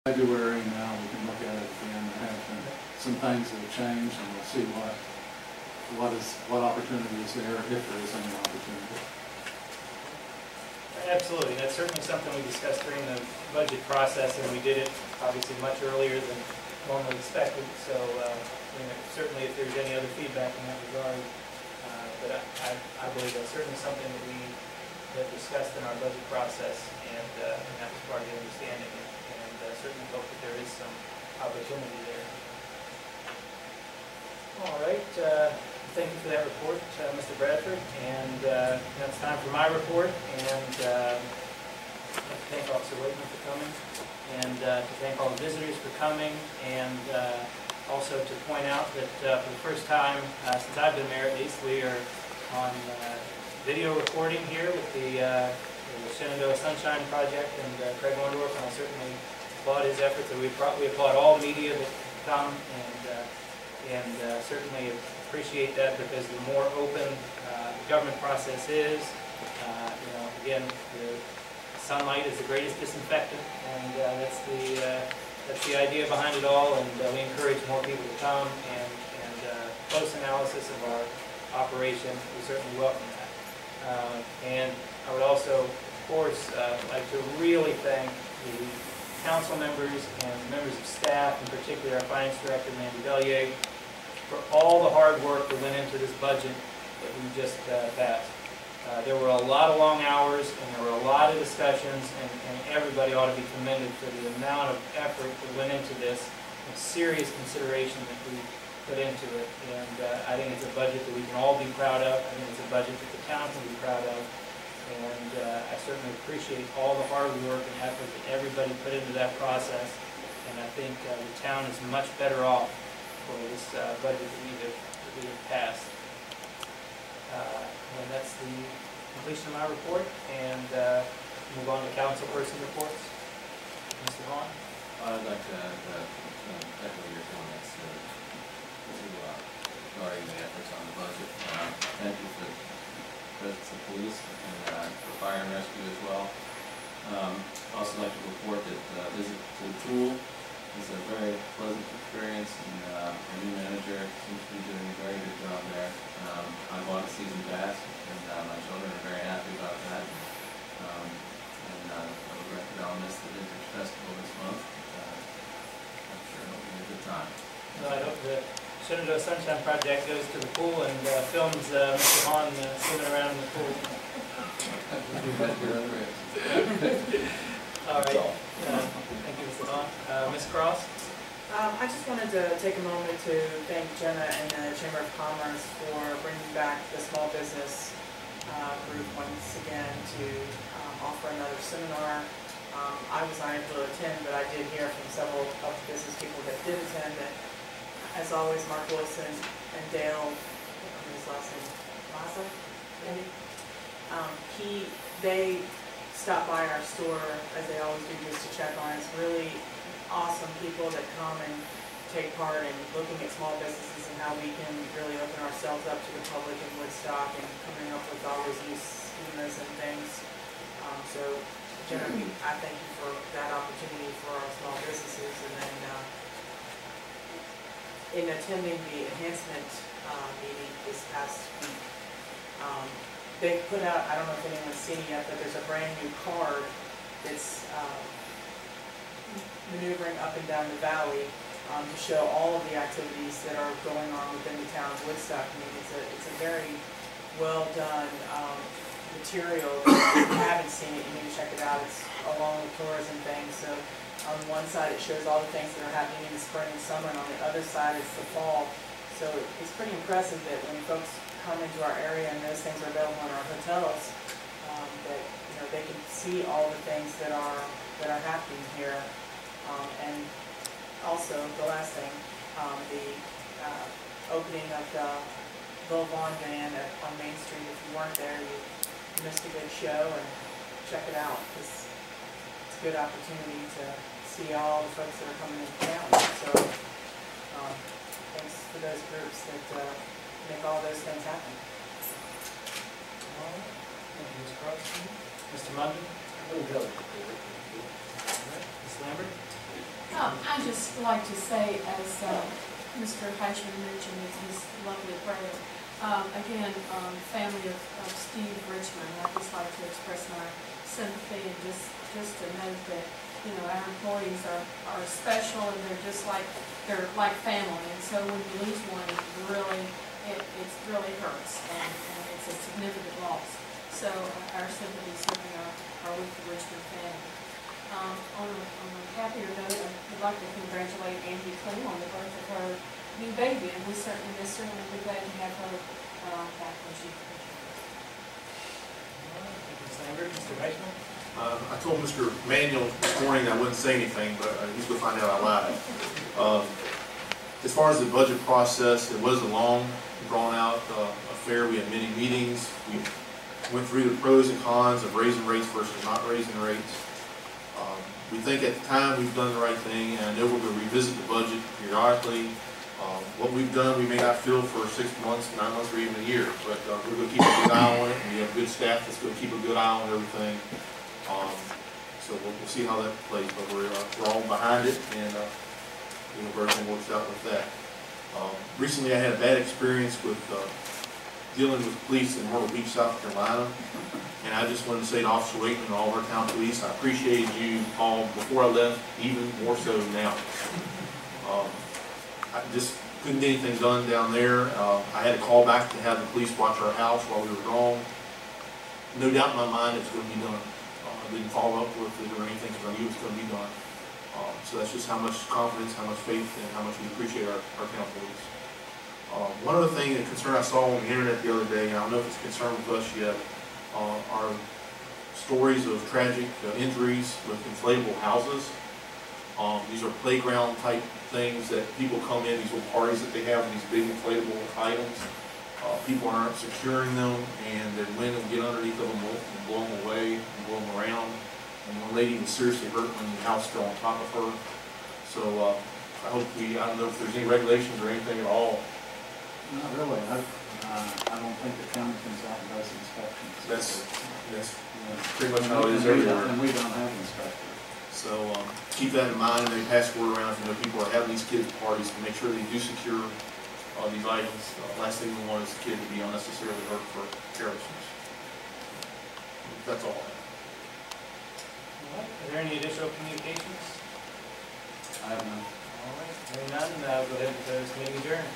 February now, we can look at it again. There have been some things that have changed, and we'll see what opportunity is there, if there is any opportunity. Absolutely, that's certainly something we discussed during the budget process, and we did it obviously much earlier than normally expected. So certainly if there's any other feedback in that regard, but I believe that's certainly something that we have discussed in our budget process, and that was part of the understanding, and certainly hope that there is some opportunity there. All right, thank you for that report, Mr. Bradford, and now it's time for my report, and I'd like to thank Officer Wakeman for coming, and to thank all the visitors for coming, and also to point out that for the first time since I've been mayor, at least, we are on video recording here with the Shenandoah Sunshine Project, and Craig Orndorff, and I certainly applaud his efforts, and we applaud all media that come, and certainly appreciate that, because the more open the government process is, again, the sunlight is the greatest disinfectant, and that's the idea behind it all, and we encourage more people to come, and close analysis of our operation. We certainly welcome that. And I would also, of course, like to really thank the council members and members of staff, in particular our finance director, Mandy Bellier, for all the hard work that went into this budget that we just passed. There were a lot of long hours, and there were a lot of discussions, and everybody ought to be commended for the amount of effort that went into this, and serious consideration that we put into it. And I think it's a budget that we can all be proud of. I think it's a budget that the town can be proud of. And I certainly appreciate all the hard work and effort that everybody put into that process. And I think the town is much better off for this budget that we have passed. And that's the completion of my report, and move on to councilperson reports. Mr. Haun? I'd like to echo your comments regarding the efforts on the budget. Thank you for the presence of police and for fire and rescue as well. Also like to report that visit to the pool is a very pleasant experience, and our new manager seems to be doing a very good job there. I bought a season pass, and my children are very happy about that. I regret that I'll miss the Vintage Festival this month. I'm sure it'll be a good time. Well, I hope the Shenandoah Sunshine Project goes to the pool and films Mr. Haun swimming around in the pool. All right. Thank you, Mr. Haun. Ms. Cross? I just wanted to take a moment to thank Jenna and the Chamber of Commerce for bringing back the small business group once again to offer another seminar. I was not able to attend, but I did hear from several of the business people that did attend that, as always, Mark Wilson and Dale, his last name, Maza, maybe? They stop by our store, as they always do, just to check on us. Really awesome people that come and take part in looking at small businesses and how we can really open ourselves up to the public in Woodstock, and coming up with all those new schemas and things. So generally, I thank you for that opportunity for our small businesses. And then in attending the enhancement meeting this past week, they put out, I don't know if anyone's seen it yet, but there's a brand new card that's maneuvering up and down the valley to show all of the activities that are going on within the town of Woodstock. I mean, it's a very well done material. If you haven't seen it, you need to check it out. It's along with tourism things. So on one side it shows all the things that are happening in the spring and summer, and on the other side it's the fall. So it's pretty impressive that when folks come into our area and those things are available in our hotels, that they can see all the things that are happening here. And also the last thing, the opening of the Bill Vaughn Van on Main Street. If you weren't there, you missed a good show, and check it out, because it's a good opportunity to see all the folks that are coming into town. So thanks for those groups that make all those things happen. All right. Thank you, Ms. Cross. Mr. Munden? Ms. Lambert? I'd just like to say, as Mr. Heishman mentioned in his lovely prayer, again, family of Steve Richmond, I'd just like to express my sympathy and just to note that, you know, our employees are special and they're like family. And so when you lose one, it really hurts and it's a significant loss. So our sympathies certainly are with the Richmond family. On a happier note, I'd like to congratulate Andy Clem on the birth of her new baby, and we certainly miss her, and we'll be glad to have her back when she returns. All right, thank you, Ms. Lambert. Mr. Heishman? I told Mr. Manuel this morning I wouldn't say anything, but he's going to find out I lied. As far as the budget process, it was a long, drawn-out affair. We had many meetings. We went through the pros and cons of raising rates versus not raising rates. We think at the time we've done the right thing, and I know we're going to revisit the budget periodically. What we've done, we may not feel for 6 months, 9 months, or even a year, but we're going to keep a good eye on it, and we have good staff that's going to keep a good eye on everything. So we'll see how that plays, but we're all behind it, and you know, everything works out with that. Recently, I had a bad experience with dealing with police in Myrtle Beach, South Carolina. And I just wanted to say to Officer Waitman and all of our town police, I appreciated you all before I left, even more so now. I just couldn't get anything done down there. I had a call back to have the police watch our house while we were gone. No doubt in my mind it's going to be done. I didn't follow up with it or anything because I knew it was going to be done. So that's just how much confidence, how much faith, and how much we appreciate our town police. One other thing, a concern I saw on the internet the other day, and I don't know if it's a concern with us yet, are stories of tragic injuries with inflatable houses. These are playground type things that people come in, these little parties that they have, these big inflatable items. People aren't securing them, and the wind will get underneath of them and blow them away and blow them around. And one lady was seriously hurt when the house fell on top of her. So I don't know if there's any regulations or anything at all. Not really. I don't think the county comes out and does inspections. That's pretty much how it is everywhere. And we don't have inspectors. So keep that in mind, and they pass word around if you know people are having these kids' parties to make sure they do secure these items. Last thing we want is the kid to be unnecessarily hurt for carelessness. That's all. All right, are there any additional communications? I have none. All right, hearing none, go ahead and declare this meeting adjourned.